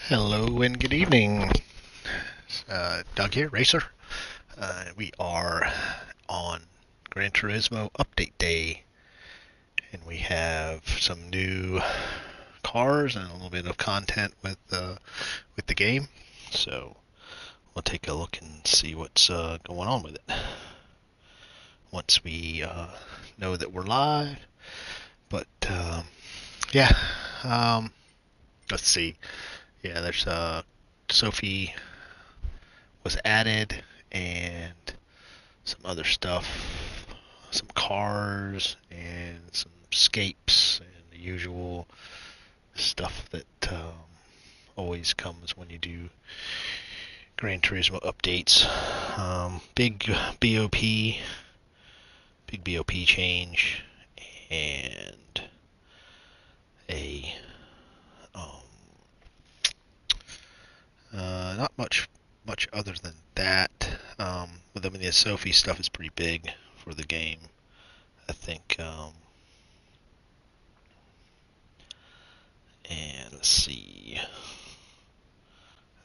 Hello and good evening. Doug here, Racer. We are on Gran Turismo Update Day, and we have some new cars and a little bit of content with the game. So we'll take a look and see what's going on with it once we know that we're live. But yeah, um, let's see. Yeah, there's Sophy was added and some other stuff, some cars and some scapes and the usual stuff that always comes when you do Gran Turismo updates. Big BOP, big BOP change, and a um, not much other than that. But I mean, the Sophy stuff is pretty big for the game. I think. And let's see.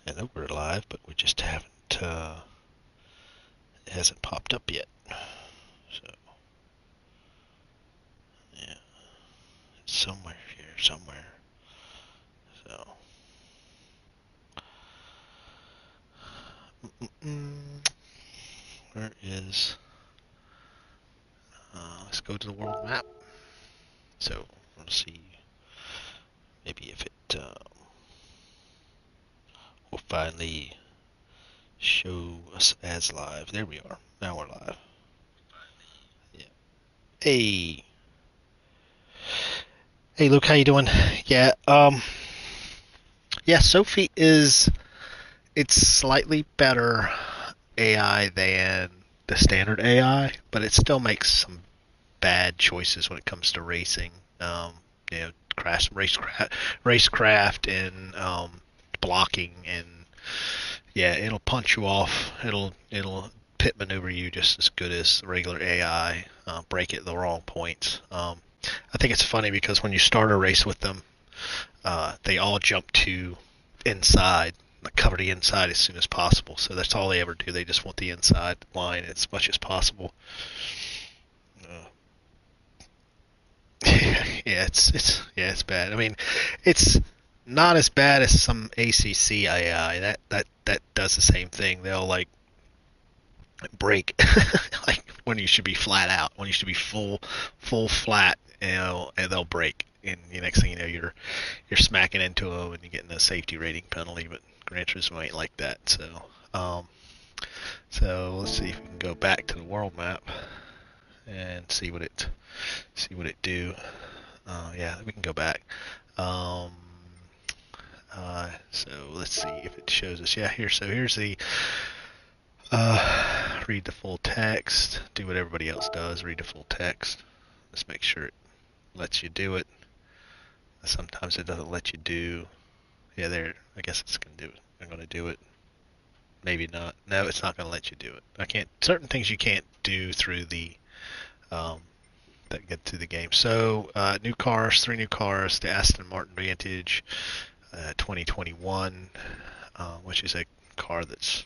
I know we're live, but we just haven't. It hasn't popped up yet. So yeah, it's somewhere here, somewhere. So. Where is? Let's go to the world map. So we'll see. Maybe if it will finally show us as live. There we are. Now we're live. Yeah. Hey. Hey, Luke. How you doing? Yeah. Yeah. Sophy is. It's slightly better AI than the standard AI, but it still makes some bad choices when it comes to racing. Um, you know, racecraft and blocking, and yeah, it'll punch you off. It'll pit maneuver you just as good as the regular AI. Break it at the wrong points. I think it's funny because when you start a race with them, they all jump to inside, like cover the inside as soon as possible. So that's all they ever do. They just want the inside line as much as possible. Uh, yeah, it's bad. I mean, it's not as bad as some ACC AI that does the same thing. They'll like break like when you should be flat out, when you should be full flat, and they'll break. And the next thing you know, you're smacking into them and you're getting a safety rating penalty. But Gran Turismo ain't like that. Um, so let's see if we can go back to the world map and see what it do. Yeah, we can go back. Um, so let's see if it shows us. Yeah, here. So here's the read the full text. Do what everybody else does. Read the full text. Let's make sure it lets you do it. Sometimes it doesn't let you do. Yeah, there. I guess it's gonna do it. I'm gonna do it. Maybe not. No, it's not gonna let you do it. I can't. Certain things you can't do through the um, that get to the game. So new cars, three new cars: the Aston Martin Vantage, 2021, which is a car that's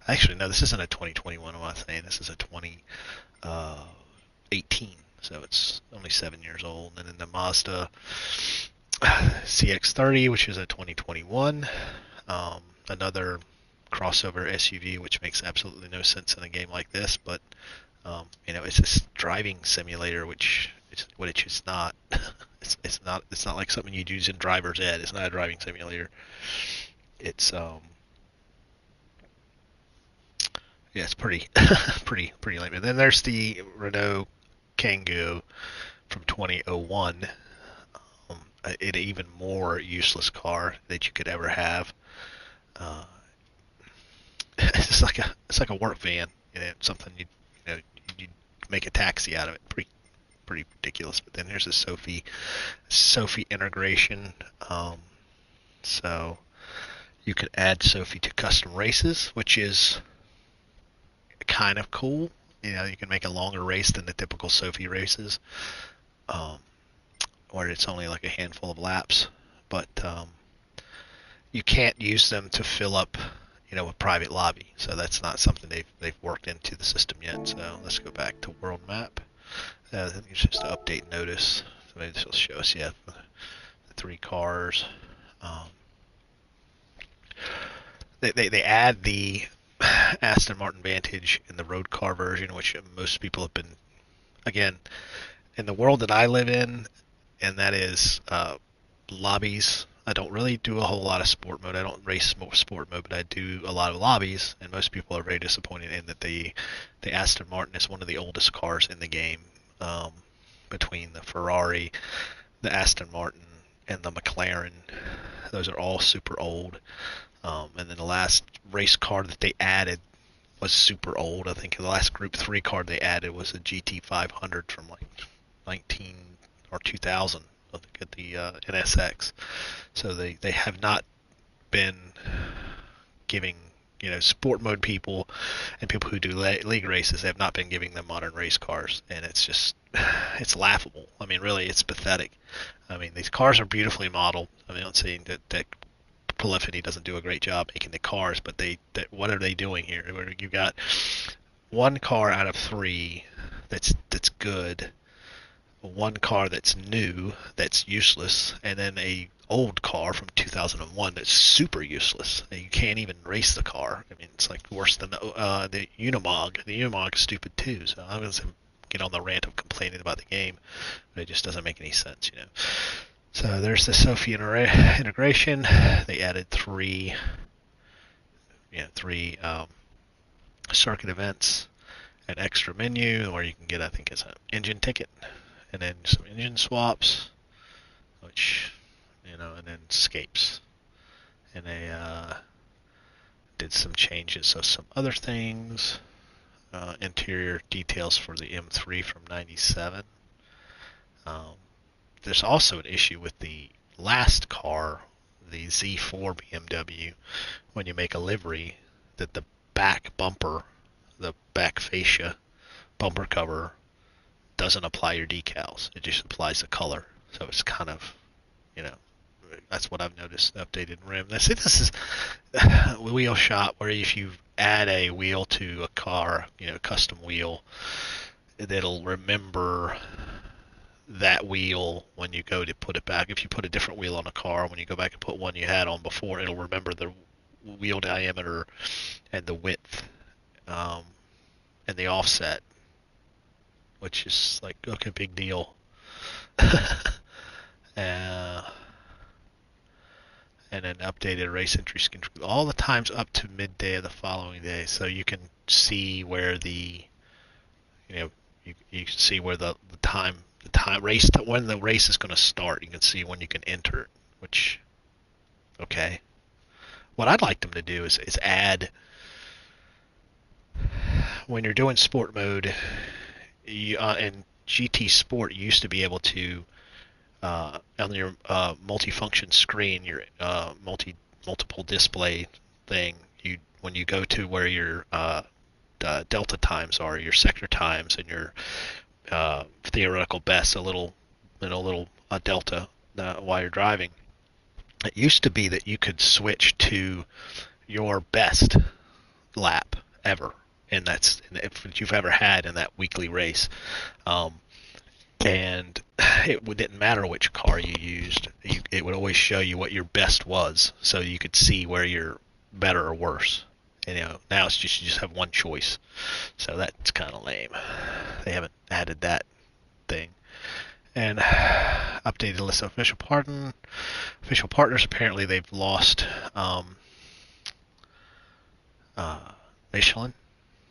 actually no, this isn't a 2021. What am I saying? This is a 2018. So it's only 7 years old. And then the Mazda CX-30, which is a 2021. Another crossover SUV, which makes absolutely no sense in a game like this, but it's this driving simulator, which is what it's just not. It's not like something you'd use in driver's ed. It's not a driving simulator. It's yeah, it's pretty pretty lame. And then there's the Renault Kangoo from 2001. An even more useless car that you could ever have. Uh, it's like a work van. Something you'd make a taxi out of it. Pretty ridiculous. But then there's a Sophy integration. So you could add Sophy to custom races, which is kind of cool. You can make a longer race than the typical Sophy races, um, where it's only like a handful of laps. But you can't use them to fill up, a private lobby. So that's not something they've worked into the system yet. So let's go back to world map. I think it's just an update notice. So maybe this will show us, yeah, the 3 cars. Um, they add the Aston Martin Vantage in the road car version, which most people have been, again, in the world that I live in, and that is lobbies. I don't really do a whole lot of sport mode. I don't race sport mode, but I do a lot of lobbies, and most people are very disappointed in that the Aston Martin is one of the oldest cars in the game. Um, Between the Ferrari, the Aston Martin, and the McLaren, those are all super old. And then the last race car that they added was super old. I think the last Group 3 car they added was a GT500 from like 19 or 2000. I think at the NSX. So they have not been giving sport mode people and people who do league races, they have not been giving them modern race cars, and it's just it's laughable. I mean, really, it's pathetic. I mean, these cars are beautifully modeled. I mean, I'm not saying that Polyphony doesn't do a great job making the cars, but what are they doing here? Where you got one car out of 3 that's good, one car that's new that's useless, and then a old car from 2001 that's super useless. You can't even race the car. I mean, it's like worse than the Unimog. The Unimog is stupid too. So I'm going to get on the rant of complaining about the game, but it just doesn't make any sense. So there's the Sophy integration. They added 3 circuit events, an extra menu where you can get, I think it's an engine ticket, and then some engine swaps, which, and then escapes. And they did some changes of some other things. Interior details for the M3 from 97. There's also an issue with the last car, the Z4 BMW, when you make a livery, that the back bumper, the back fascia bumper cover doesn't apply your decals. It just applies the color. So it's kind of, that's what I've noticed, updated rim. This is a wheel shop where if you add a wheel to a car, custom wheel, it'll remember that wheel when you go to put it back. If you put a different wheel on a car, when you go back and put one you had on before, it'll remember the wheel diameter and the width and the offset, which is like, okay, big deal. And then updated race entry schedule all the times up to midday of the following day, so you can see where you can see where the time race when the race is going to start. You can see when you can enter it, which, okay. What I'd like them to do is add, when you're doing sport mode, in GT Sport, you used to be able to, on your multifunction screen, your multiple display thing, when you go to where your delta times are, your sector times, and your theoretical best, a little delta while you're driving. It used to be that you could switch to your best lap ever, and that's if you've ever had in that weekly race. And it didn't matter which car you used. It would always show you what your best was, so you could see where you're better or worse. Now it's just you just have one choice, so that's kind of lame. They haven't added that thing. And updated list of official partners. Apparently they've lost Michelin.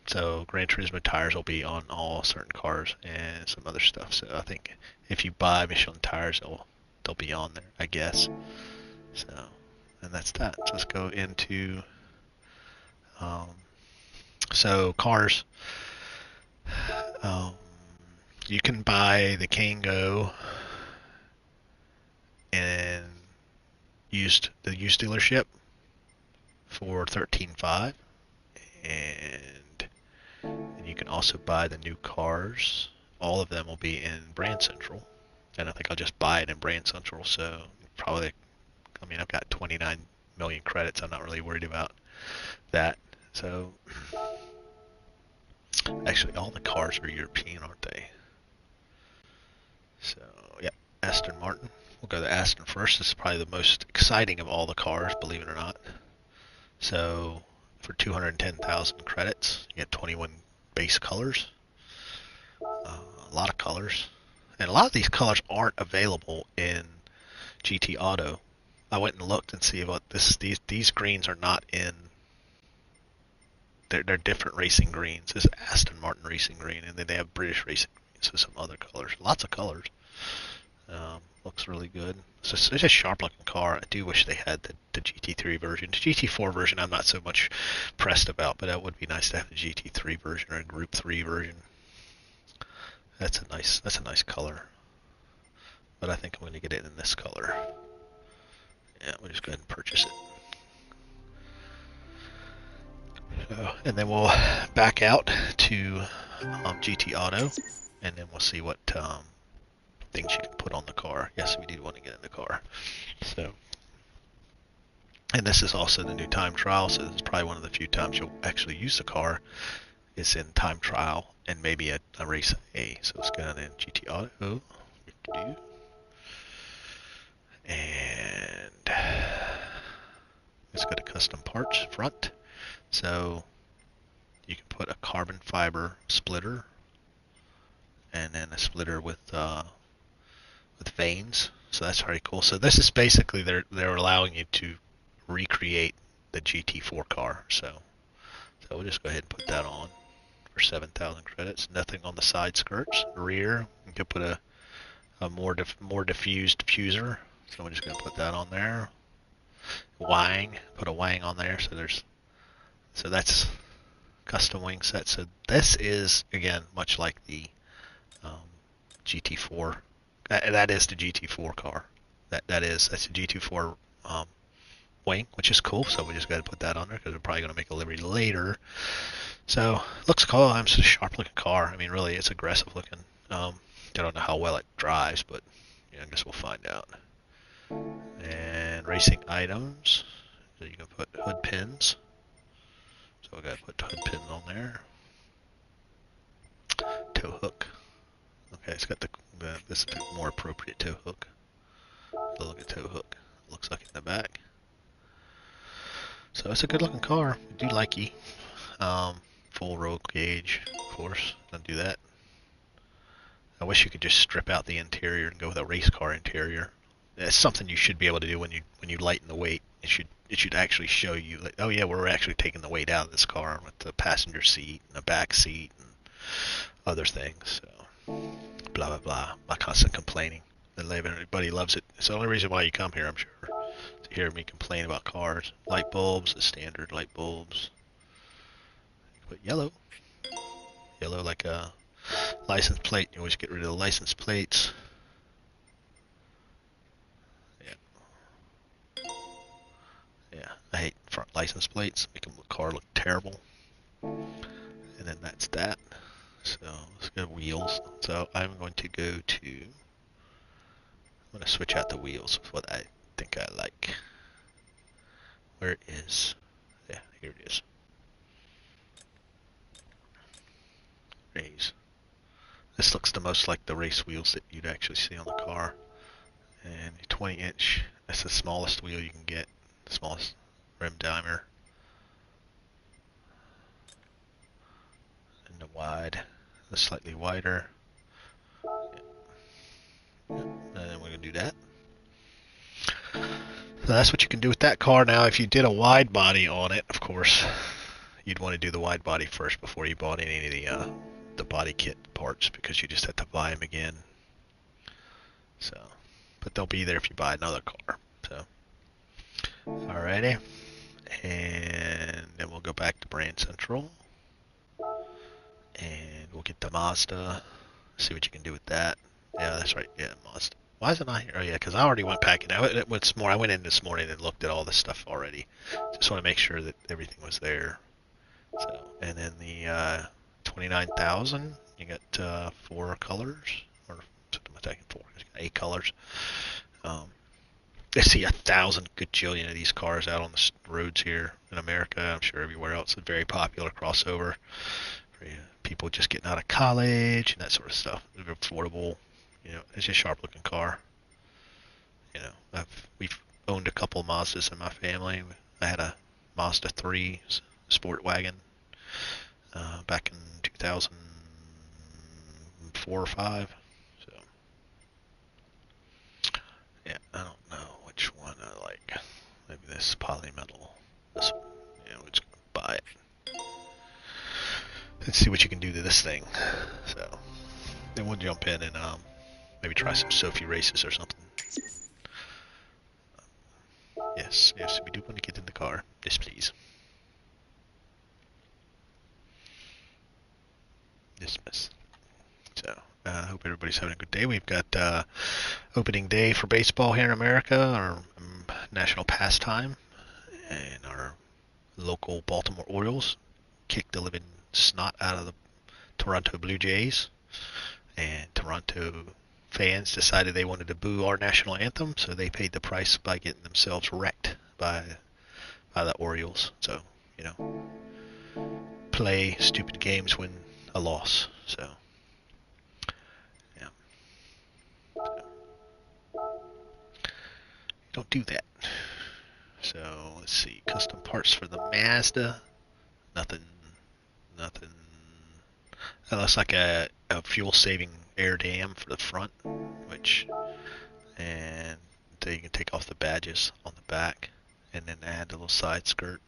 So Gran Turismo tires will be on all certain cars and some other stuff. So I think if you buy Michelin tires, they'll be on there, I guess. So, and that's that. So let's go into so cars. You can buy the Kangoo and the used dealership for $13,500, and you can also buy the new cars. All of them will be in Brand Central, and I think I'll just buy it in Brand Central. So probably, I mean, I've got 29 million credits. I'm not really worried about that. So, actually, all the cars are European, aren't they? So, yeah, Aston Martin. We'll go to Aston first. This is probably the most exciting of all the cars, believe it or not. So, for 210,000 credits, you get 21 base colors. A lot of colors. And a lot of these colors aren't available in GT Auto. I went and looked and see what these greens are not in. They're different racing greens. This is Aston Martin racing green, and then they have British racing greens, so some other colors. Lots of colors. Looks really good. So it's a sharp looking car. I do wish they had the GT3 version. The GT4 version I'm not so much pressed about, but it would be nice to have the GT3 version or a Group 3 version. That's a nice color. But I think I'm going to get it in this color. Yeah, we'll just go ahead and purchase it. And then we'll back out to GT Auto, and then we'll see what things you can put on the car. Yes, we do want to get in the car. So, and this is also the new time trial, so this is probably one of the few times you'll actually use the car is in time trial and maybe a race A. So let's go down in GT Auto. And let's go to custom parts front. So you can put a carbon fiber splitter and then a splitter with vanes. So that's pretty cool. So this is basically they're allowing you to recreate the GT4 car. So we'll just go ahead and put that on for 7,000 credits. Nothing on the side skirts. Rear, you can put a more diffused diffuser. So we're just gonna put that on there. Wang, put a wang on there. So that's custom wing set. So this is again much like the GT4. That is the GT4 car. That's a GT4 wing, which is cool. So we just got to put that on there because we're probably going to make a livery later. So looks cool. It's a sharp looking car. I mean, really, it's aggressive looking. I don't know how well it drives, but I guess we'll find out. And racing items. So you can put hood pins. So we got to put hood pins on there. Tow hook. Okay, it's got this is the more appropriate tow hook. Look at tow hook. Looks like in the back. So it's a good looking car. I do like it. Full roll cage, of course. Don't do that. I wish you could just strip out the interior and go with a race car interior. That's something you should be able to do when you lighten the weight. It should actually show you like, oh yeah, we're actually taking the weight out of this car with the passenger seat and the back seat and other things. So blah blah blah. My constant complaining. Everybody loves it. It's the only reason why you come here, I'm sure, to hear me complain about cars. Light bulbs, the standard light bulbs. Put yellow like a license plate. You always get rid of the license plates. Yeah, I hate front license plates. Make the car look terrible. And then that's that. So let's go wheels. So I'm going to go to. I'm going to switch out the wheels with what I think I like. Where is? Yeah, here it is. Raise. This looks the most like the race wheels that you'd actually see on the car. And 20-inch. That's the smallest wheel you can get. The smallest rim diameter. And the wide. The slightly wider. Yep. And then we're going to do that. So that's what you can do with that car. Now, if you did a wide body on it, of course, you'd want to do the wide body first before you bought any of the body kit parts, because you just have to buy them again. So, but they'll be there if you buy another car. So, alrighty, and then we'll go back to Brand Central, and we'll get the Mazda. See what you can do with that. Yeah, that's right. Yeah, Mazda. Why is it not here? Oh yeah, because I already went packing. I went in this morning and looked at all this stuff already. Just want to make sure that everything was there. So, and then the 29,000, you got 4 colors, or what am I taking 4? It's got 8 colors. I see 1,000 gajillion of these cars out on the roads here in America. I'm sure everywhere else. It's a very popular crossover. People just getting out of college and that sort of stuff. They're affordable. It's just a sharp looking car. We've owned a couple of Mazdas in my family. I had a Mazda 3 sport wagon back in 2004 or 5. So yeah, I don't know which one I like. Maybe this polymetal. This one. Yeah, we'll just buy it. Let's see what you can do to this thing. So then we'll jump in and maybe try some Sophy races or something. Yes, we do want to get in the car. Yes, please. Dismiss. So, I hope everybody's having a good day. We've got opening day for baseball here in America, our national pastime, and our local Baltimore Orioles kicked the living snot out of the Toronto Blue Jays, and Toronto fans decided they wanted to boo our national anthem, so they paid the price by getting themselves wrecked by the Orioles. So, play stupid games, win a loss. So, yeah. Don't do that. So, let's see. Custom parts for the Mazda. Nothing. That looks like a fuel-saving air dam for the front, and then you can take off the badges on the back, and then add a little side skirt.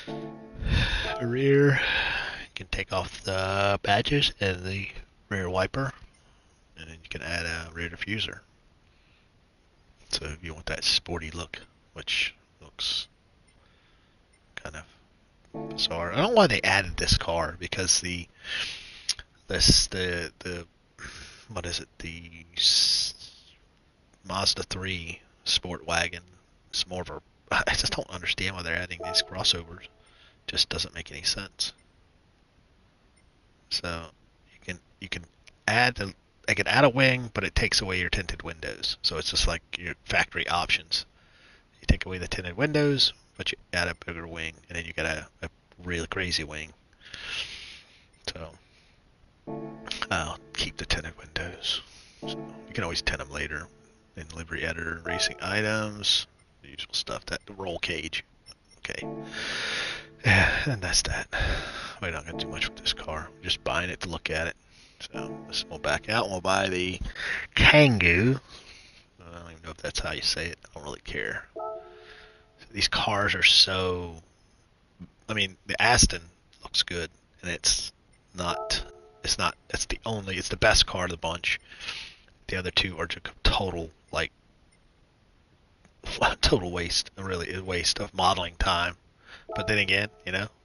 The rear, you can take off the badges and the rear wiper, and then you can add a rear diffuser. So if you want that sporty look, which looks kind of bizarre. I don't know why they added this car, because the what is it? The Mazda 3 sport wagon is more of a. I just don't understand why they're adding these crossovers. Just doesn't make any sense. So you can add a wing, but it takes away your tinted windows. So it's just like your factory options. You take away the tinted windows, but you add a bigger wing, and then you got a really crazy wing. So I'll keep the tinted windows. So you can always tint them later in livery editor, racing items, the usual stuff. That roll cage. Okay. And that's that. We're not going to do much with this car. We're just buying it to look at it. So we'll back out and we'll buy the Kangoo. I don't even know if that's how you say it. I don't really care. So these cars are so. I mean, the Aston looks good, and it's the best car of the bunch. The other two are just total waste, really a waste of modeling time. But then again,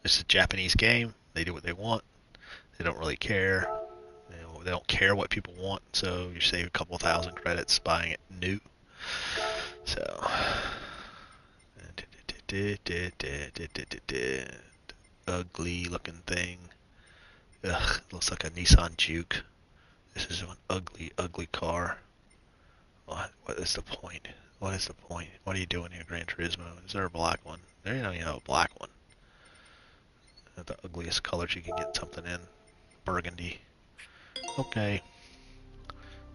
it's a Japanese game. They do what they want. They don't really care. They don't care what people want, so you save a couple thousand credits buying it new. So, ugly looking thing. Ugh, looks like a Nissan Juke. This is an ugly, ugly car. What is the point? What is the point? What are you doing here, Gran Turismo? Is there a black one? There ain't no black one. The ugliest colors you can get something in. Burgundy. Okay.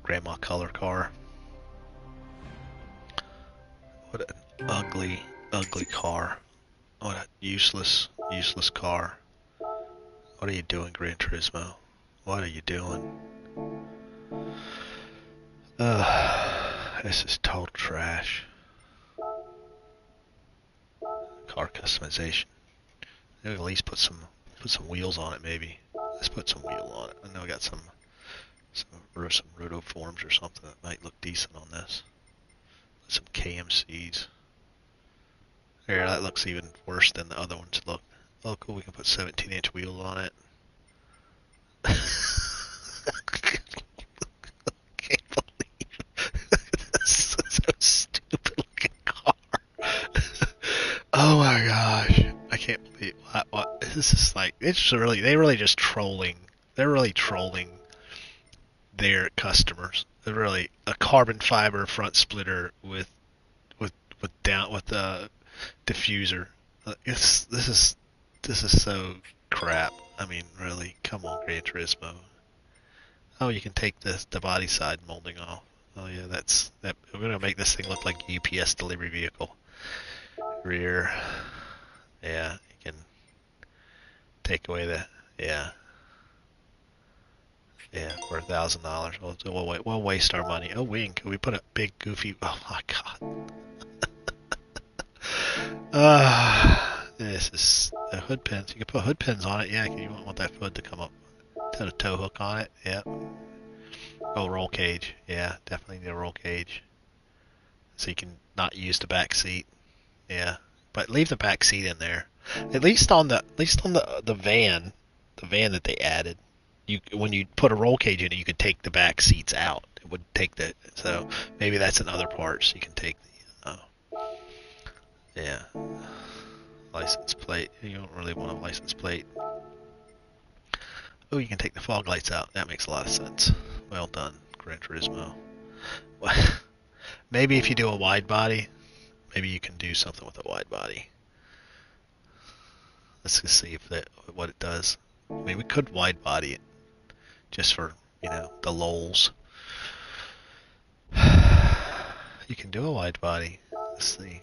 Grandma color car. What an ugly, ugly car. What a useless, useless car. What are you doing, Gran Turismo? What are you doing? This is total trash. Car customization. Maybe at least put some wheels on it, maybe. Let's put some wheel on it. I know I got some rotoforms or something that might look decent on this. Some KMCs. There, that looks even worse than the other ones look. Oh, cool, we can put 17-inch wheels on it. Can't believe this is so stupid looking car. Oh my gosh. I can't believe what this is like. They're really just trolling. They're really trolling their customers. really a carbon fiber front splitter with with diffuser. This is so crap. I mean, really, come on, Gran Turismo. Oh, you can take the body side molding off. Oh yeah, that's that. We're gonna make this thing look like a UPS delivery vehicle. Rear, yeah, you can take away the yeah. Yeah, for $1,000. We'll waste our money. Oh, wing. Can we put a big goofy? Oh my god. This is hood pins. You can put hood pins on it. Yeah, you want that hood to come up. Put a tow hook on it. Yep. Oh, roll cage. Yeah, definitely need a roll cage. So you can not use the back seat. Yeah, but leave the back seat in there. At least on the the van that they added. You when you put a roll cage in it, you could take the back seats out. It would take the so maybe that's in other parts. You can take the yeah license plate. You don't really want a license plate. Oh, you can take the fog lights out. That makes a lot of sense. Well done, Gran Turismo. Maybe if you do a wide body, maybe you can do something with a wide body. Let's just see if that what it does. I mean, we could wide body it just for the lols. You can do a wide body. Let's see.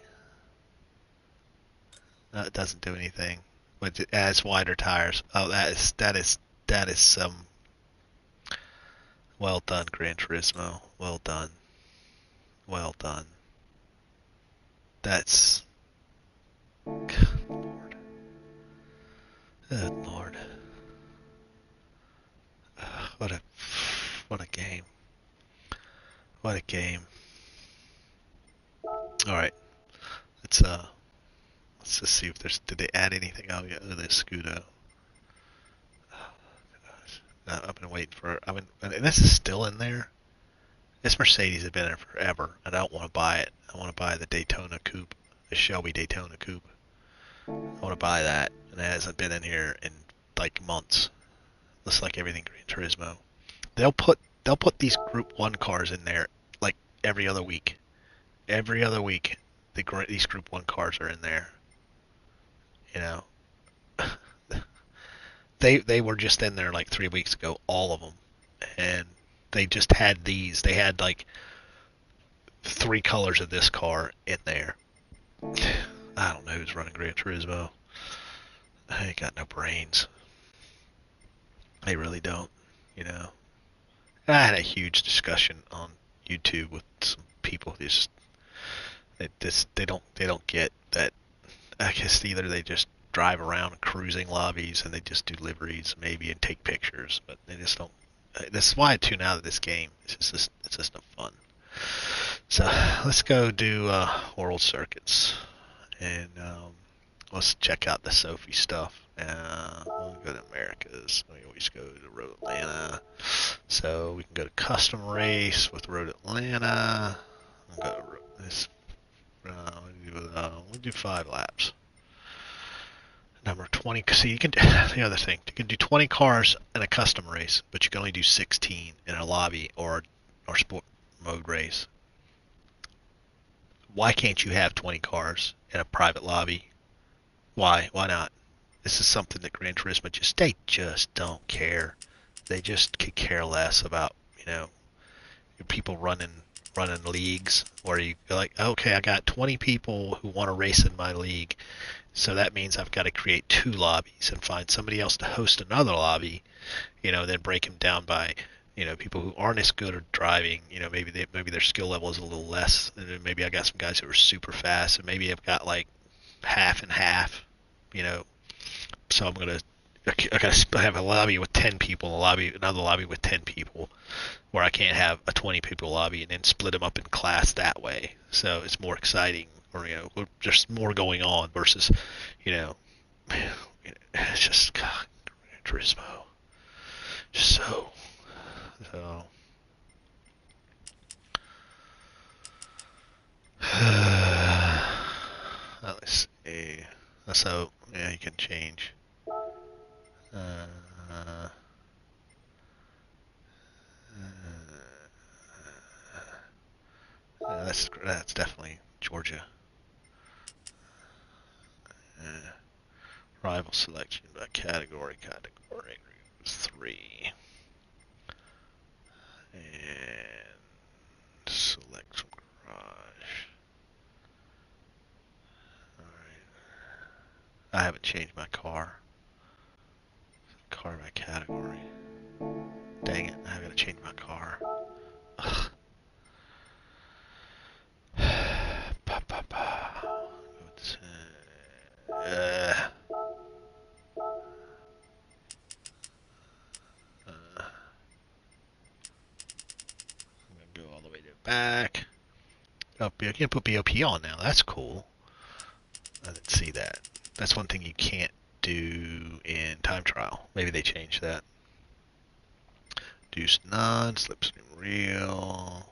No, it doesn't do anything. But it adds wider tires. Oh, that is some. Well done, Gran Turismo. Well done. Well done. That's. Good Lord. Good Lord. What a what a game. What a game. All right. Let's let's just see if did they add anything? Oh yeah, there's Scudo. Oh, gosh. I've been waiting for. And this is still in there. This Mercedes has been there forever, and I don't want to buy it. I want to buy the Daytona Coupe, the Shelby Daytona Coupe. I want to buy that, and it hasn't been in here in like months. Looks like everything Gran Turismo. They'll put these Group 1 cars in there like every other week. Every other week, these Group 1 cars are in there. You know, they were just in there like 3 weeks ago, all of them, and they just had these. They had like 3 colors of this car in there. I don't know who's running Gran Turismo. They ain't got no brains. They really don't. You know, I had a huge discussion on YouTube with some people who they don't get that. I guess either they just drive around cruising lobbies and they just do liveries maybe and take pictures, but they just don't. That's why I tune out of this game. It's just no fun. So let's go do world circuits and let's check out the Sophy stuff. We'll go to Americas. We always go to Road Atlanta. So we can go to custom race with Road Atlanta. We'll go to this. We'll do 5 laps. Number 20. See, you can do the other thing. You can do 20 cars in a custom race, but you can only do 16 in a lobby or sport mode race. Why can't you have 20 cars in a private lobby? Why? Why not? This is something that Gran Turismo they just don't care. They just could care less about people running leagues where you like, okay, I got 20 people who want to race in my league, so that means I've got to create 2 lobbies and find somebody else to host another lobby, then break them down by people who aren't as good at driving. Maybe their skill level is a little less, and then maybe I got some guys who are super fast, and maybe I've got like half and half, you know. So I gotta have a lobby with 10 people, another lobby with 10 people, where I can't have a 20 people lobby and then split them up in class that way. So it's more exciting, or just more going on versus, you know, it's just God, Turismo, just so. Let's see. So yeah, you can change. Uh, that's definitely Georgia. Rival selection by category. Category 3. And select from garage. Alright. I haven't changed my car. Car by category. Dang it, I gotta change my car. Ugh. Ba, ba, ba. I'm gonna go all the way to the back. Oh, I can put BOP on now. That's cool. I didn't see that. That's one thing you can't do in time trial. Maybe they changed that. Deuce non, slipstream real.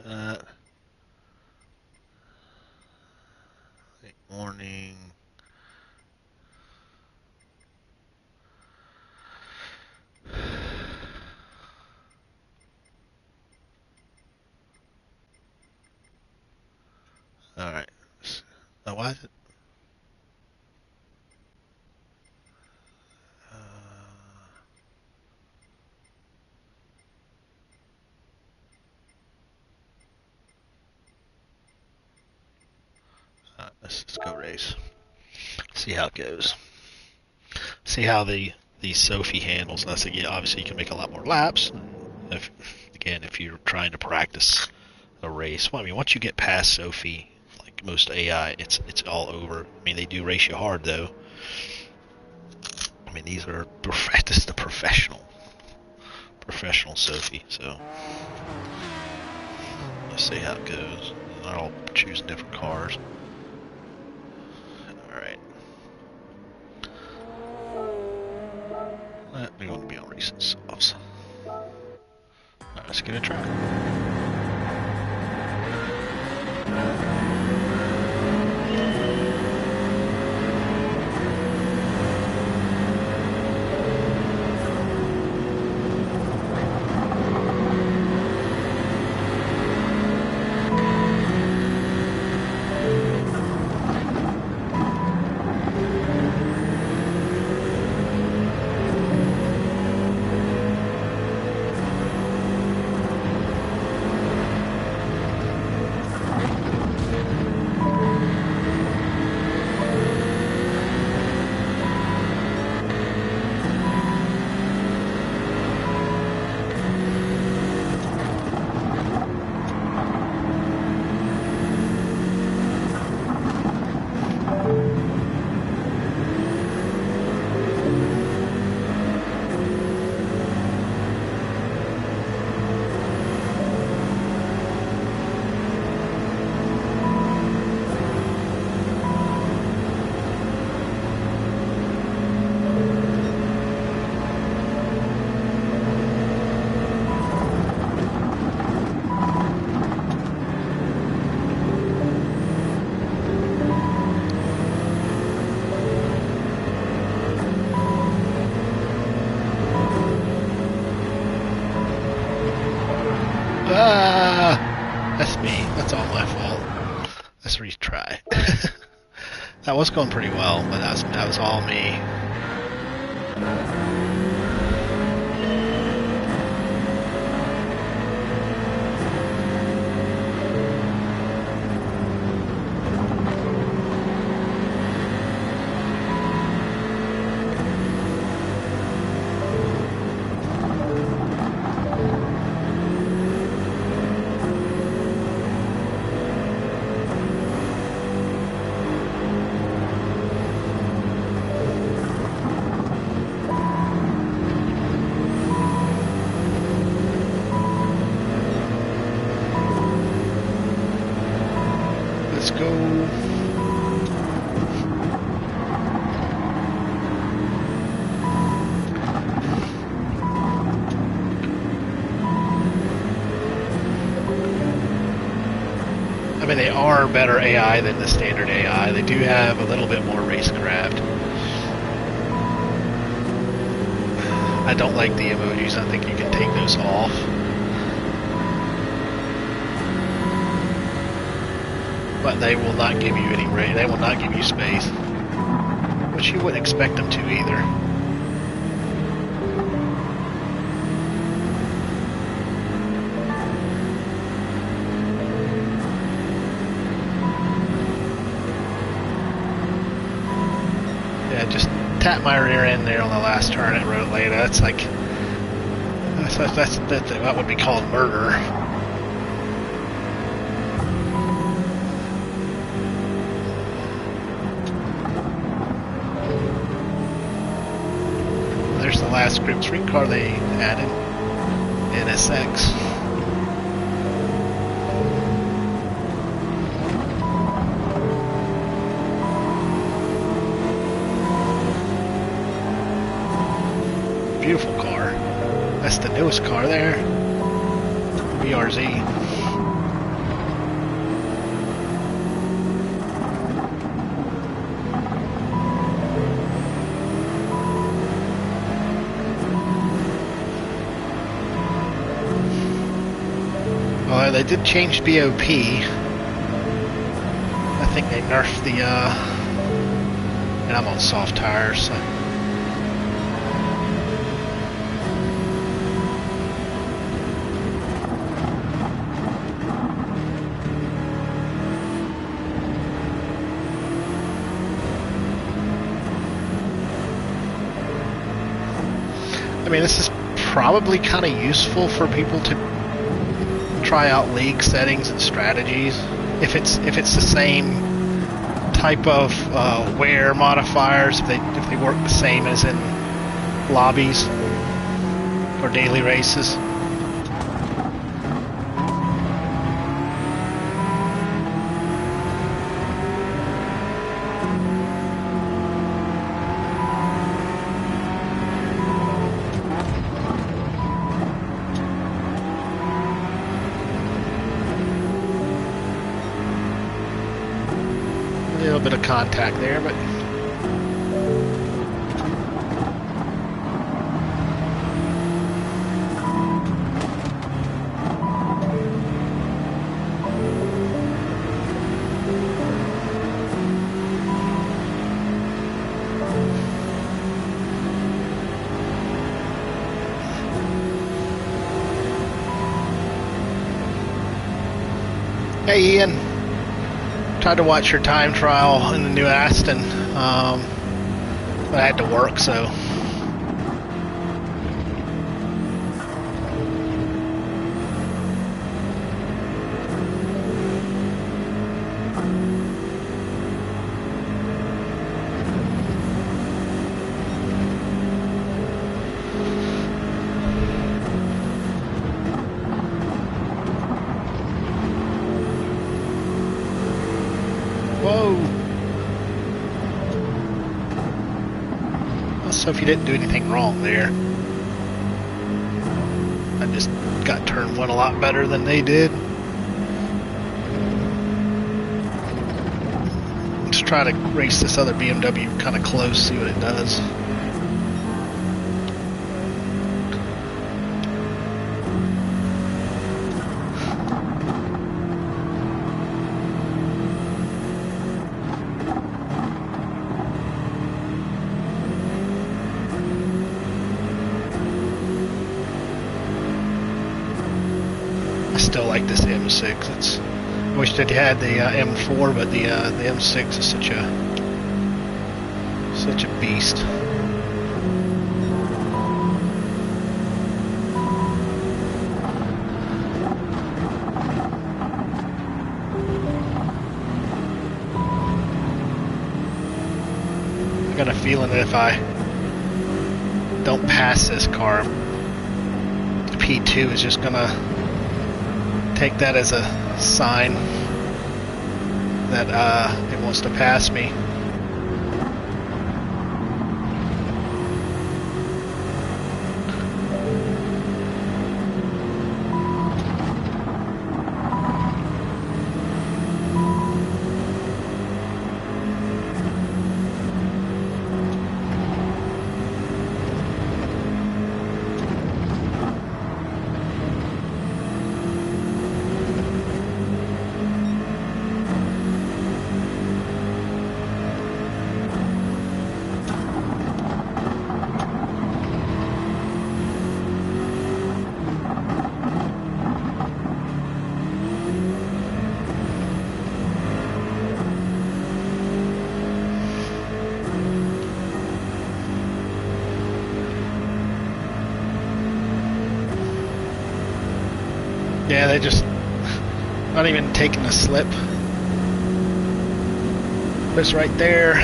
That. Late morning. All right. Why is it? Let's go race. See how it goes. See how the Sophy handles. And I said, yeah, obviously you can make a lot more laps. If you're trying to practice a race, well, I mean, once you get past Sophy, like most AI, it's all over. I mean, they do race you hard though. I mean, this is the professional Sophy. So let's see how it goes. They're all choosing different cars. All right. We're going to be on racing softs. Alright, let's get a track. That's me. That's all my fault. Let's retry. That was going pretty well, but that was all me. mean, they are better AI than the standard AI. They do have a little bit more racecraft. I don't like the emojis. I think you can take those off. But they will not give you any range. They will not give you space. Which you wouldn't expect them to either. Yeah, just tap my rear end there on the last turn at Rotaleta. That's like that would be called murder. There's the last Grip 3 car they added, NSX. Beautiful car. That's the newest car there. BRZ. Well, they did change BOP. I think they nerfed the, and I'm on soft tires, so. I mean, this is probably kind of useful for people to try out league settings and strategies. If it's the same type of wear modifiers, if they work the same as in lobbies or daily races. A little bit of contact there, but hey Ian. Tried to watch your time trial in the new Aston, but I had to work, so. Whoa! Well, Sophy didn't do anything wrong there. I just got turn one a lot better than they did. Let's try to race this other BMW kind of close, see what it does. I still like this M6. I wish that they had the M4, but the M6 is such a beast. I got a feeling that if I don't pass this car, the P2 is just gonna take that as a sign that it wants to pass me. Yeah, they just not even taking a slip. It's right there.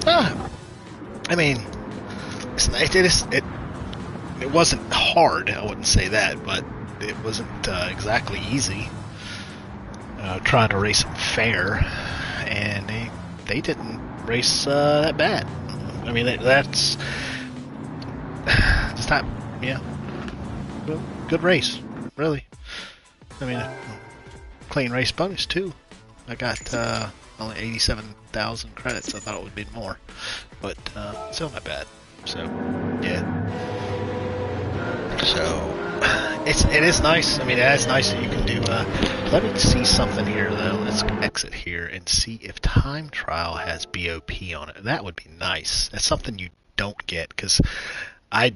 Ah, I mean, it wasn't hard. I wouldn't say that, but it wasn't exactly easy. Trying to race them fair, and they didn't race that bad. I mean, that's it's not, yeah, good race, really. I mean, clean race bonus too. I got only 87,000 credits. I thought it would be more, but still not bad. So yeah. So it is nice. I mean, it is nice that you can do. Let me see something here though. Let's exit here and see if time trial has BOP on it. That would be nice. That's something you don't get because I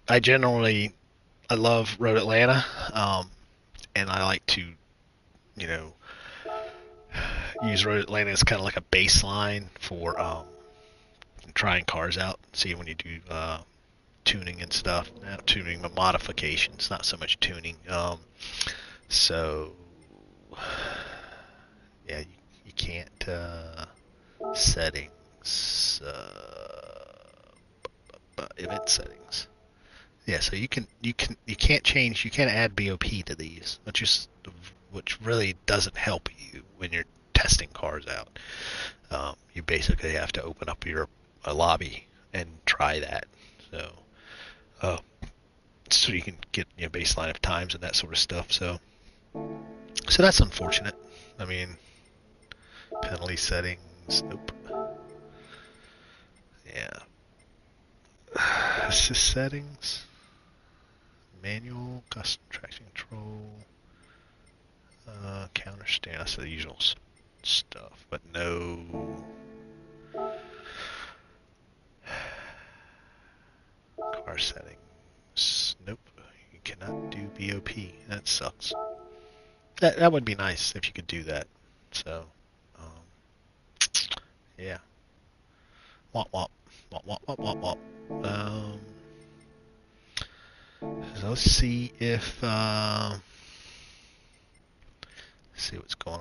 I generally I love Road Atlanta, and I like to you know use Road Atlanta as kind of like a baseline for trying cars out. See when you do tuning and stuff. Not tuning, but modifications. Not so much tuning. So yeah, you can't settings event settings. Yeah, so you can't change. You can't add BOP to these, which really doesn't help you when you're testing cars out. You basically have to open up your a lobby and try that. So uh, so you can get baseline of times and that sort of stuff. So that's unfortunate. I mean, penalty settings. Nope. Yeah. Assist settings. Manual, custom traction control. Counter stand. That's the usual stuff, but no. Car settings. Nope. You cannot do BOP. That sucks. That would be nice if you could do that. So, yeah. Womp womp. Womp womp womp womp womp. So let's see if see what's going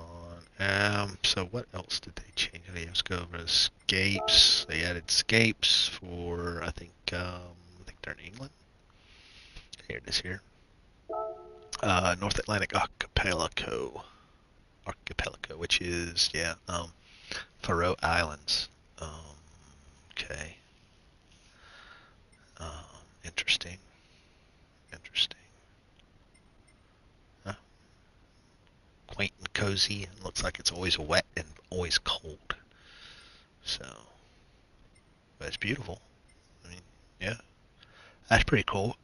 on. So what else did they change? Okay, let's go over to escapes. They added escapes for I think they're in England. Here it is here. North Atlantic Archipelago, which is Faroe Islands. Okay. Interesting. Interesting. Huh? Quaint and cozy. And looks like it's always wet and always cold. So, but it's beautiful. I mean, yeah, that's pretty cool.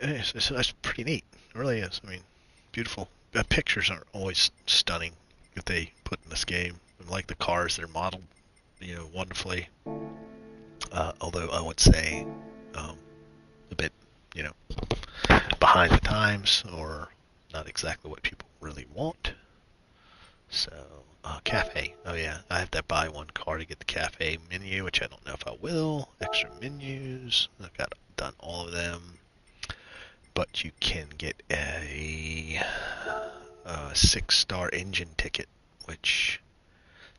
That's pretty neat. It really is. I mean, beautiful. The pictures are always stunning that they put in this game. I like the cars; they're modeled, wonderfully. Although I would say a bit, you know, behind the times or not exactly what people really want. So, cafe. Oh yeah, I have to buy one car to get the cafe menu, which I don't know if I will. Extra menus. I've got done all of them. But you can get a 6-star engine ticket,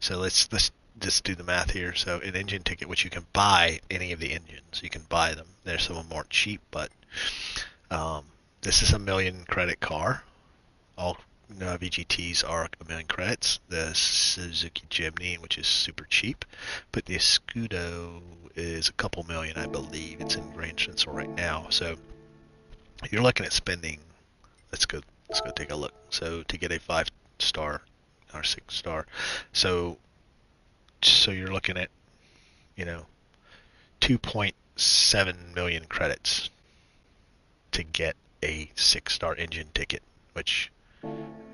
so let's just do the math here. So an engine ticket, which you can buy any of the engines, you can buy them. There's some of them aren't cheap, but this is a 1,000,000 credit car. All VGTs are 1,000,000 credits. The Suzuki Jimny, which is super cheap, but the Escudo is a couple million, I believe. It's in Grand Central right now, so you're looking at spending. Let's go take a look. So to get a 5-star or 6-star, so you're looking at 2.7 million credits to get a 6-star engine ticket, which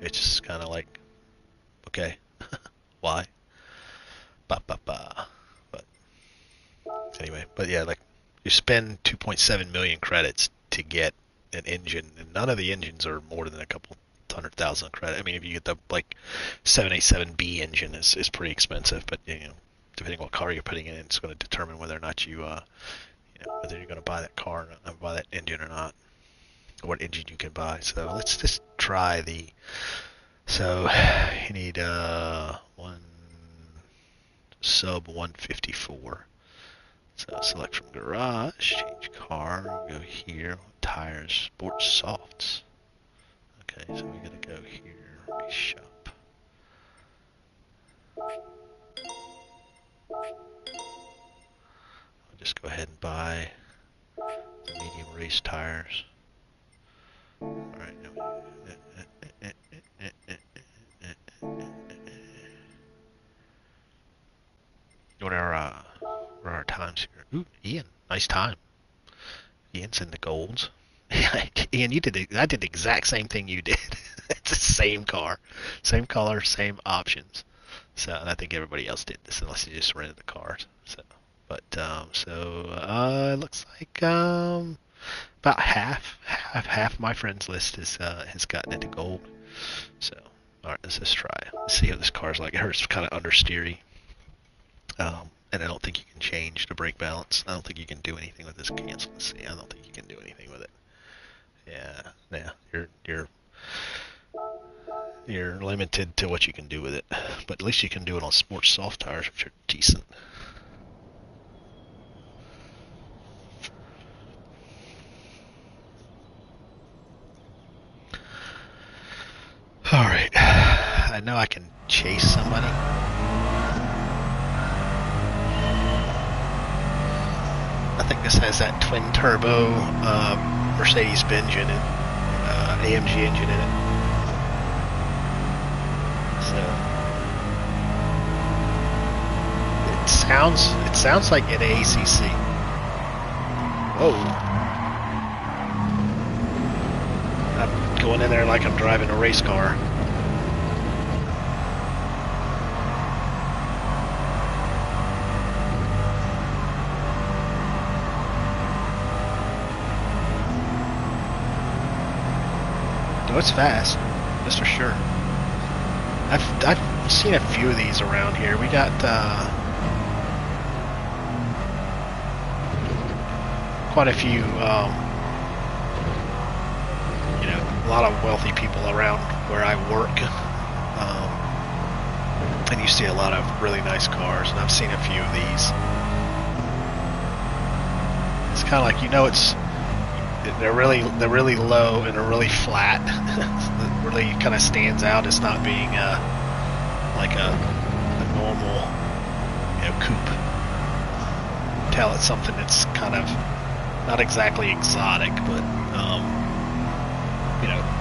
it's kind of like, okay, why? Ba ba ba. But anyway, but yeah, like you spend 2.7 million credits to get an engine, and none of the engines are more than a couple 100,000 credit. I mean, if you get the like 787B engine, is pretty expensive, but you know, depending on what car you're putting in, it's going to determine whether or not you whether you're going to buy that car, or buy that engine or not, or what engine you can buy. So let's just try the. So you need one sub 154. So select from garage, change car, go here, tires, sports softs. Okay, so we gotta go here, shop. I'll just go ahead and buy the medium race tires. Alright, what are our times here? Ooh, Ian, nice time. Ian's in the golds. Ian, I did the exact same thing you did. It's the same car, same color, same options. So and I think everybody else did this, unless you just rented the cars. So, but it looks like about half my friends list has gotten into gold. So, all right, let's just try. Let's see how this car's like. It's kind of understeery. And I don't think you can change the brake balance. I don't think you can do anything with this cancel. Let's see. I don't think you can do anything with it. Yeah, you're limited to what you can do with it. But at least you can do it on sports soft tires, which are decent. All right, I know I can chase somebody. I think this has that twin turbo Mercedes-Benz engine and AMG engine in it. So it sounds like an ACC. Whoa! I'm going in there like I'm driving a race car. No, it's fast, that's for sure. I've seen a few of these around here. We got quite a few, a lot of wealthy people around where I work, and you see a lot of really nice cars, and I've seen a few of these. It's kind of like, they're really low and they're really flat. It really kind of stands out as not being like a normal coupe. Tell it's something that's kind of not exactly exotic, but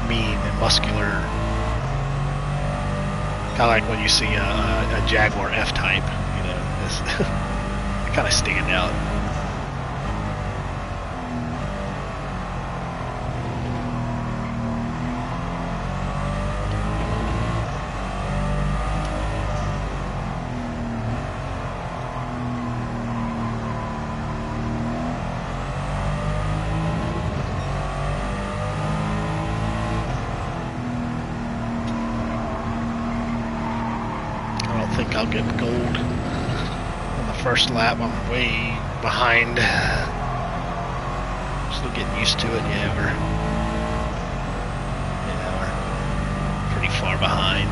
mean and muscular. Kind of like when you see a Jaguar F-Type, they kind of stand out. I'll get gold on the first lap. I'm way behind. Still getting used to it. Yeah, we're pretty far behind.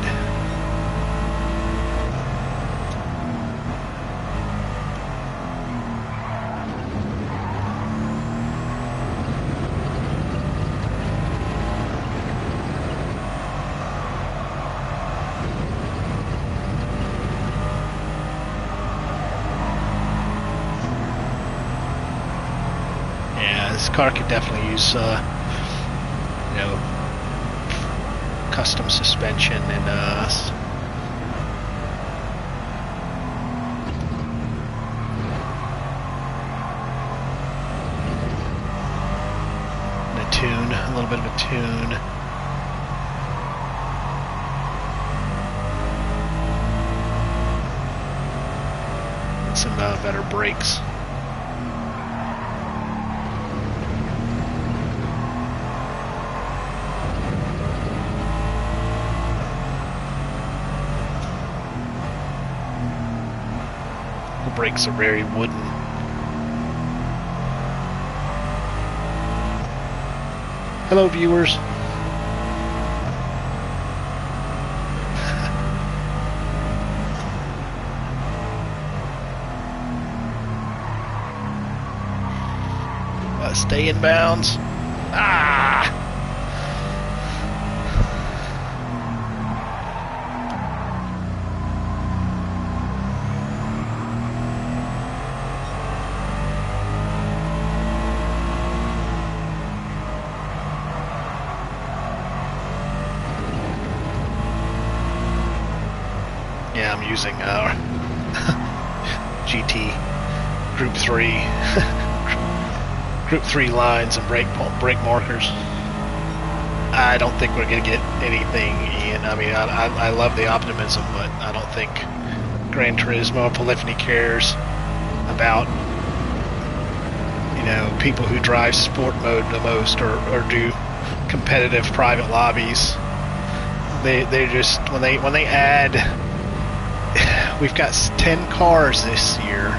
This car could definitely use, custom suspension and a tune, a little bit of a tune. And some better brakes. brakes are very wooden. Hello, viewers. Stay in bounds. Ah! Yeah, I'm using GT Group 3 Group 3 lines and brake markers. I don't think we're going to get anything, Ian. I mean, I love the optimism, but I don't think Gran Turismo or Polyphony cares about, you know, people who drive sport mode the most or do competitive private lobbies. They just, when they add, we've got 10 cars this year.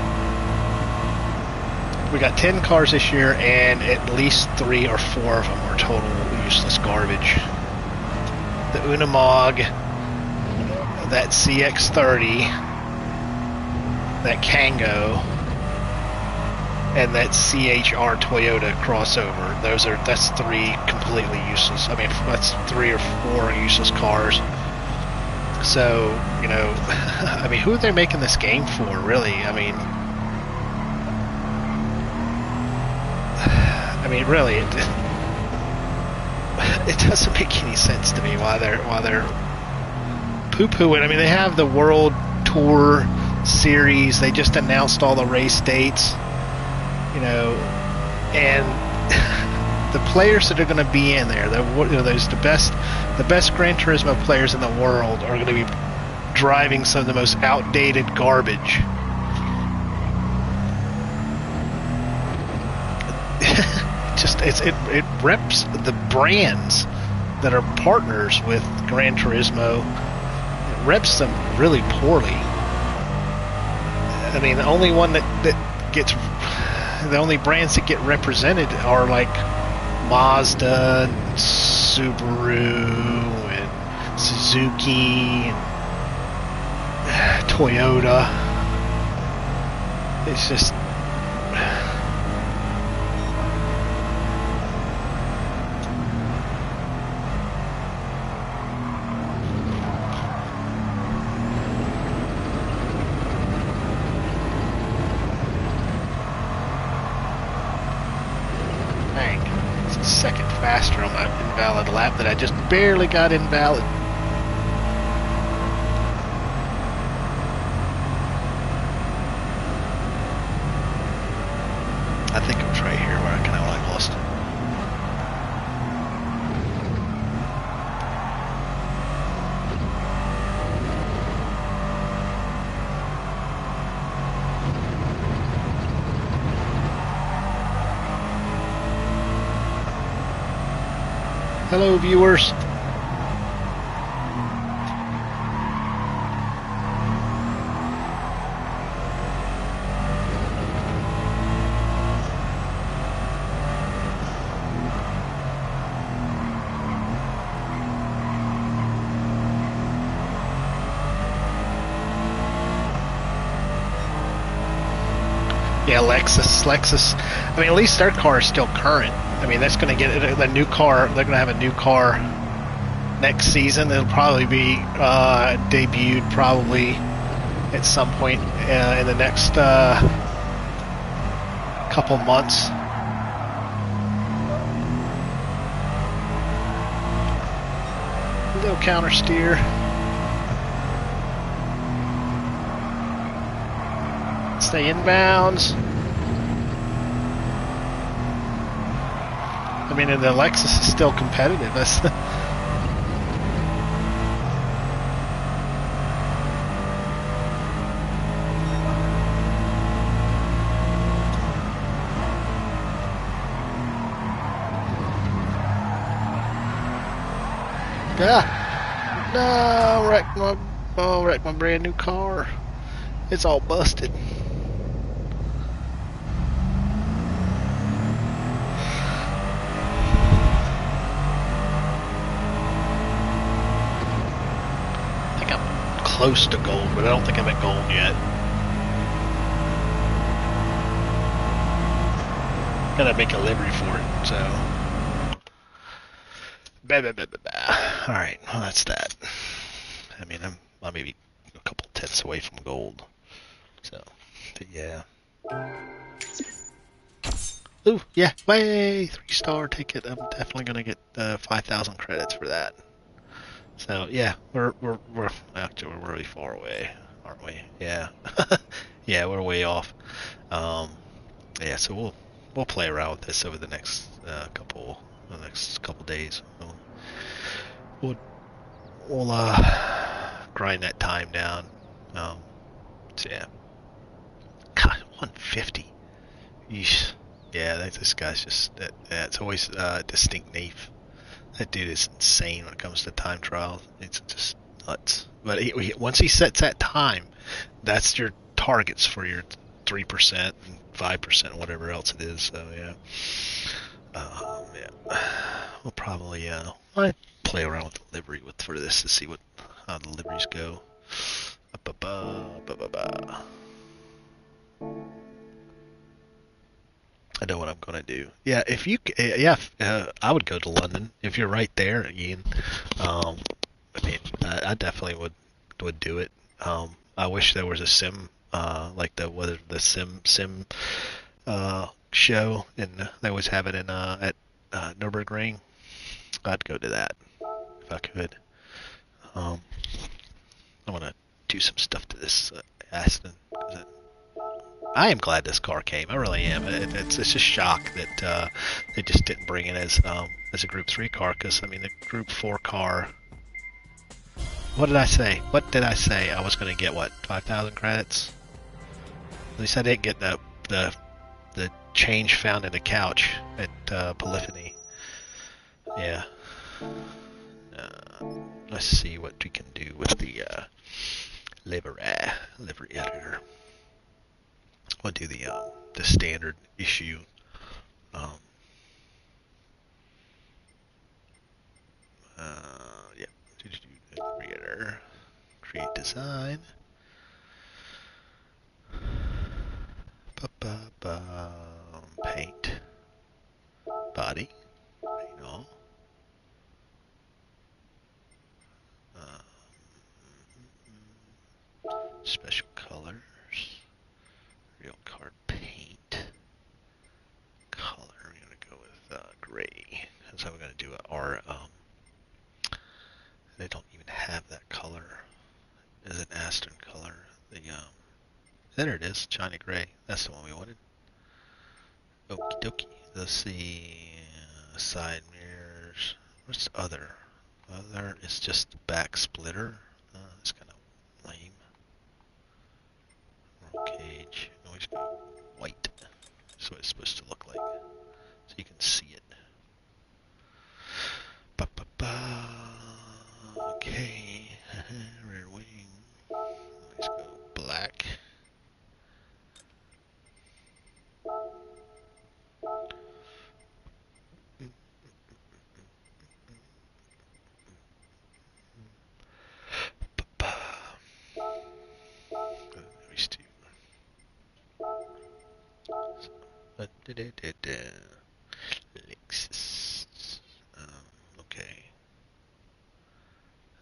We got 10 cars this year, and at least 3 or 4 of them are total useless garbage. The Unimog, that CX-30, that Kango, and that CHR Toyota crossover. That's 3 completely useless. I mean, that's 3 or 4 useless cars. So, you know, I mean, who are they making this game for, really? I mean, really, it doesn't make any sense to me why they're poo-pooing. I mean, they have the World Tour Series. They just announced all the race dates, you know, and the players that are going to be in there, the best Gran Turismo players in the world are going to be driving some of the most outdated garbage. It reps the brands that are partners with Gran Turismo. It reps them really poorly. I mean, the only brands that get represented are like Mazda, and Subaru, and Suzuki, and Toyota. It's just. Second faster on my invalid lap that I just barely got invalid. I think it was right here where I kind of lost. Hello, viewers. Yeah, Lexus. I mean, at least their car is still current. I mean, that's going to get a new car. They're going to have a new car next season. It'll probably be debuted probably at some point in the next couple months. A little counter steer. Stay in bounds. I mean, and the Lexus is still competitive. That's yeah. No, wrecked my brand new car. It's all busted. close to gold, but I don't think I'm at gold yet. Gotta make a livery for it, so. Alright, well, that's that. I mean, I'm maybe a couple tenths away from gold. So, but yeah. Ooh, yeah, way 3-star ticket. I'm definitely gonna get 5,000 credits for that. So yeah, we're actually we're really far away, aren't we? Yeah, yeah, we're way off. Um, yeah, so we'll play around with this over the next couple days. We'll we'll grind that time down. Um, so yeah, God, 150. Yeesh. Yeah, this guy's just it's always distinct Nave. That dude is insane when it comes to time trials. It's just nuts. But once he sets that time, that's your targets for your 3% and 5%, whatever else it is. So yeah, yeah. We'll probably I play around with the livery for this to see how the liveries go. I know what I'm gonna do. Yeah, if you, yeah, I would go to London if you're right there, Ian. I mean, I definitely would do it. I wish there was a sim, like the sim show, and they always have it in at Nürburgring. I'd go to that if I could. Um, I want to do some stuff to this Aston. I am glad this car came. I really am. It's just shock that they just didn't bring it as a Group 3 car. Because I mean, the Group 4 car. What did I say? What did I say? I was going to get what 5,000 credits. At least I didn't get the change found in the couch at Polyphony. Yeah. Let's see what we can do with the livery editor. We'll do the standard issue. Um, yeah. Creator, create design. Paint. Body. Paint all. Special colors. Real card paint. Color. We're gonna go with gray. That's how we're gonna do our. They don't even have that color. Is it Aston color? There it is. China gray. That's the one we wanted. Okie dokie. Let's see. Side mirrors. What's the other? Other is just the back splitter. It's kind of lame. Roll cage. Always go white. That's what it's supposed to look like. So you can see it. Okay. Rear wing. Let's go black. Lexus. Okay.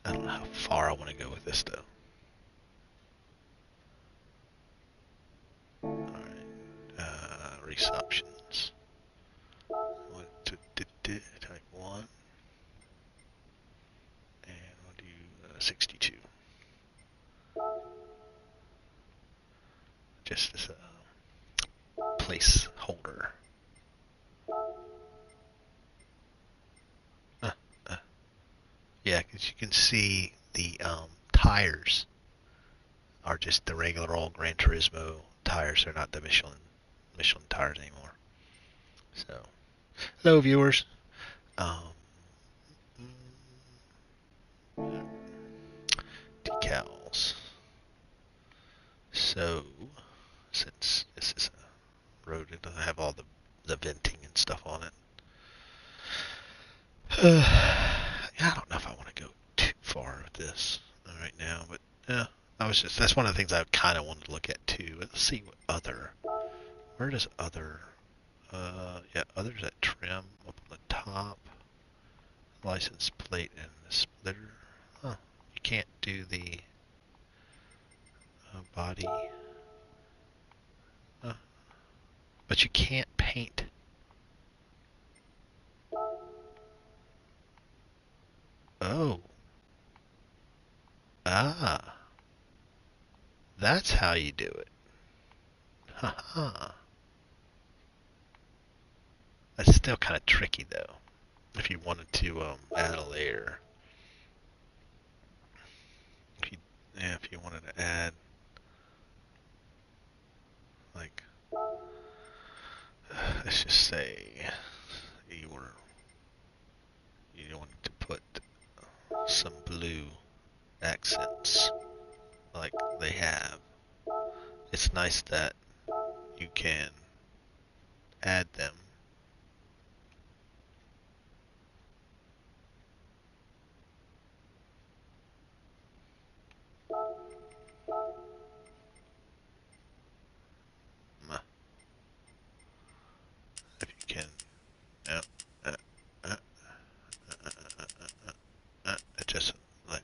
I don't know how far I want to go with this though. Alright. Race options. Type 1. And we'll do 62. Just as a placeholder. Yeah, because you can see the tires are just the regular old Gran Turismo tires. They're not the Michelin tires anymore. So, hello viewers. Decals. So, since this is a road, it doesn't have all the venting and stuff on it. I don't know if I want to go too far with this right now, but yeah, that's one of the things I kind of wanted to look at too. Let's see what other. Where does other? Yeah, others at trim up on the top. License plate and the splitter. Huh. You can't do the body. But you can't paint. Oh. Ah. That's how you do it. Haha. That's still kind of tricky though. If you wanted to add a layer. If you wanted to add like let's just say you wanted to put some blue accents like they have. It's nice that you can add them. If you can. Uh, uh, uh, it just like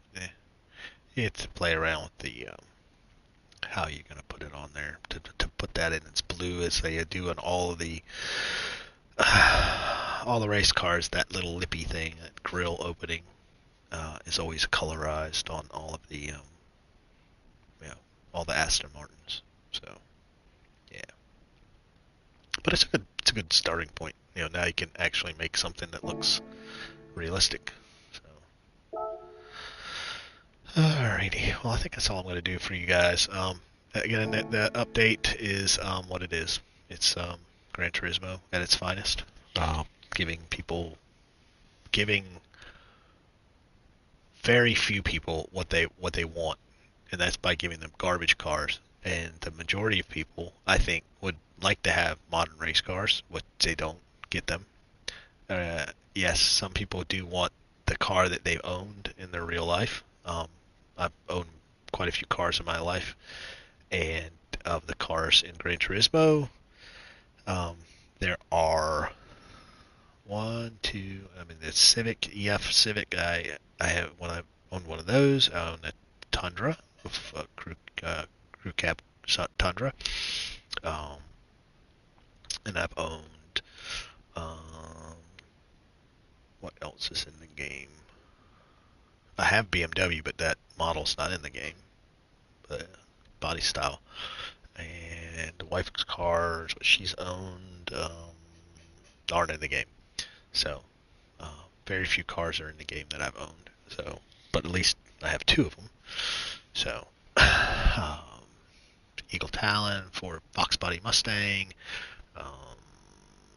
you have to play around with the how you're gonna put it on there to put that in its blue as they do on all of the all the race cars. That little lippy thing, that grill opening, is always colorized on all of the all the Aston Martins. So yeah, but it's a good starting point. Now you can actually make something that looks realistic. Alrighty. Well, I think that's all I'm going to do for you guys. Again, the update is what it is. It's Gran Turismo at its finest. Giving very few people what they want, and that's by giving them garbage cars. And the majority of people, I think, would like to have modern race cars, but they don't get them. Yes, some people do want the car that they've owned in their real life. I've owned quite a few cars in my life, and of the cars in Gran Turismo, there are one, two. I mean, the Civic EF Civic. I have when I owned one of those. I own a Tundra, crew cab Tundra, um, and I've owned. Um, what else is in the game? I have BMW, but that model's not in the game. But body style. And the wife's cars, what she's owned, aren't in the game. So, very few cars are in the game that I've owned. So, but at least I have two of them. So, Eagle Talon, Ford Fox Body Mustang, um,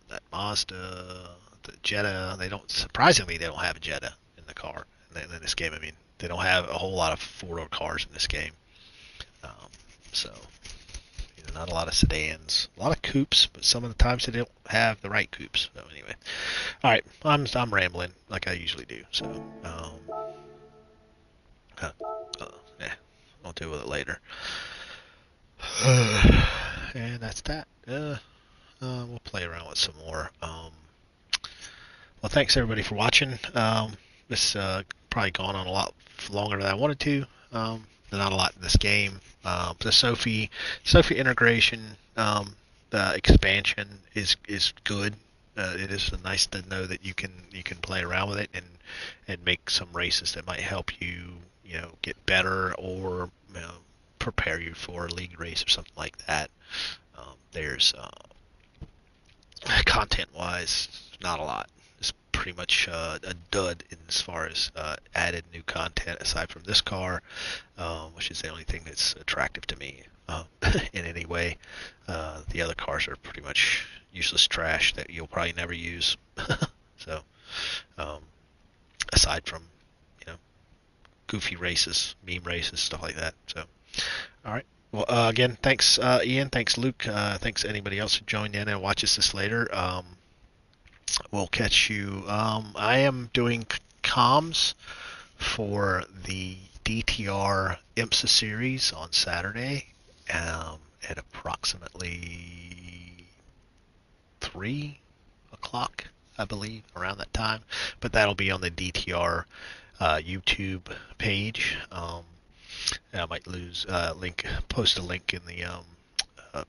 that Mazda, the Jetta. Surprisingly, they don't have a Jetta in the car in this game. I mean, they don't have a whole lot of four-door cars in this game. So, not a lot of sedans, a lot of coupes, but some of the times they don't have the right coupes. So anyway, all right, I'm rambling like I usually do. So, yeah, I'll deal with it later. And that's that. We'll play around with some more. Well, thanks everybody for watching. This probably gone on a lot longer than I wanted to. Not a lot in this game. The Sophy integration expansion is good. It is nice to know that you can play around with it and make some races that might help you get better or prepare you for a league race or something like that. There's content wise not a lot. It's pretty much a dud as far as added new content aside from this car, which is the only thing that's attractive to me in any way. The other cars are pretty much useless trash that you'll probably never use. So, aside from goofy races, meme races, stuff like that. So, all right. Well, again, thanks, Ian. Thanks, Luke. Thanks anybody else who joined in and watches this later. We'll catch you. I am doing comms for the DTR IMSA series on Saturday at approximately 3 o'clock, I believe, around that time. But that'll be on the DTR YouTube page. And I might post a link in the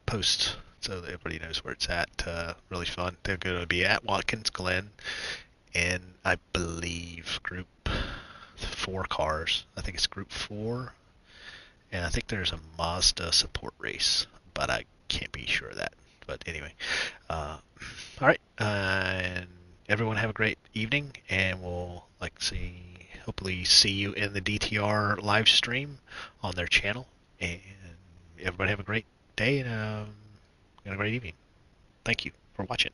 post so that everybody knows where it's at. Really fun. They're going to be at Watkins Glen, and I believe Group 4 cars. I think it's Group 4, and I think there's a Mazda support race, but I can't be sure of that. But anyway, all right, and everyone have a great evening, and we'll hopefully see you in the DTR live stream on their channel. And everybody have a great day and a great evening. Thank you for watching.